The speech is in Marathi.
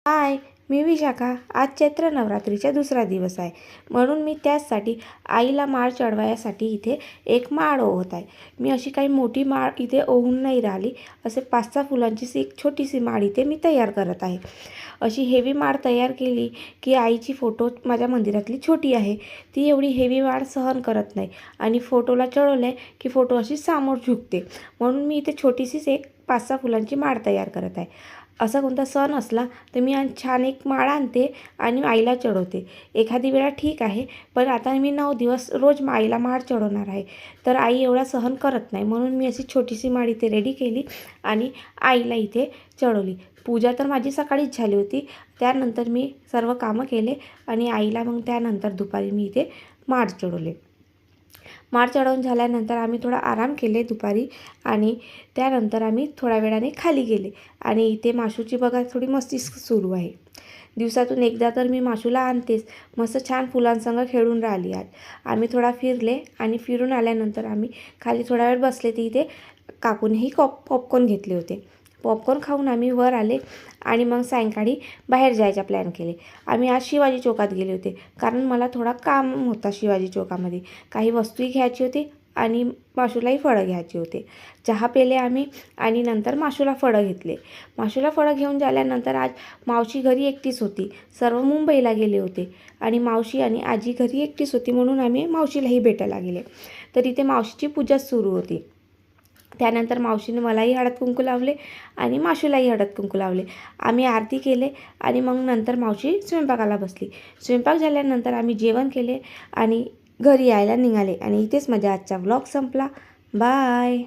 हाय, मी विशाखा. आज चैत्र नवरात्रीचा दुसरा दिवस आहे, म्हणून मी त्याचसाठी आईला माळ चढवायसाठी इथे एक माळ ओवत आहे. मी अशी काही मोठी माळ इथे ओवून नाही राहिली. असे 5-6 फुलांची एक छोटीशी माळ इथे मी तयार करत आहे. अशी हेवी माळ तयार केली की आईची फोटो माझ्या मंदिरातली छोटी आहे, ती एवढी हेवी माळ सहन करत नाही आणि फोटोला चढवले की फोटो अशी समोर झुकते. म्हणून मी इथे छोटीशीच एक 5-6 फुलांची माळ तयार करत आहे. असा कोणता सण असला तर मी छान एक माळ आणते आणि आईला चढवते. एखादी वेळा ठीक आहे, पण आता मी 9 दिवस रोज आईला माळ चढवणार आहे, तर आई एवढा सहन करत नाही. म्हणून मी अशी छोटीशी माळ इथे रेडी केली आणि आईला इथे चढवली. पूजा तर माझी सकाळीच झाली होती. त्यानंतर मी सर्व कामं केले आणि आईला मग त्यानंतर दुपारी मी इथे माळ चढवले. माळ चढवून झाल्यानंतर आम्ही थोडा आराम केले दुपारी आणि त्यानंतर आम्ही थोड्या वेळाने खाली गेले आणि इथे माशूची बघा थोडी मस्ती सुरू आहे. दिवसातून एकदा तर मी माशूला आणतेच. मस्त छान फुलांसंग खेळून राहिली आज. आम्ही थोडा फिरले आणि फिरून आल्यानंतर आम्ही खाली थोडा वेळ बसले. ती इथे काकूनेही पॉपकॉर्न घेतले होते. पॉपकॉर्न खाऊन आम्ही वर आले आणि मग सायंकाळी बाहेर जायचा प्लॅन केले. आम्ही आज शिवाजी चौकात गेले होते, कारण मला थोडा काम होता शिवाजी चौकामध्ये. काही वस्तूही घ्यायची होती आणि माशूलाही फळं घ्यायचे होते. चहा पेले आम्ही आणि नंतर माशूला फळं घेतले. माशूला फळं घेऊन झाल्यानंतर आज मावशी घरी एकटीच होती. सर्व मुंबईला गेले होते आणि मावशी आणि आजी घरी एकटीच होती, म्हणून आम्ही मावशीलाही भेटायला गेले. तर इथे मावशीची पूजा सुरू होती. त्यानंतर मावशीने मलाही हळद कुंकू लावले आणि माशूलाही हळद कुंकू लावले. आम्ही आरती केले आणि मग नंतर मावशी स्वयंपाकाला बसली. स्वयंपाक झाल्यानंतर आम्ही जेवण केले आणि घरी यायला निघाले आणि इथेच माझा आजचा व्लॉग संपला. बाय.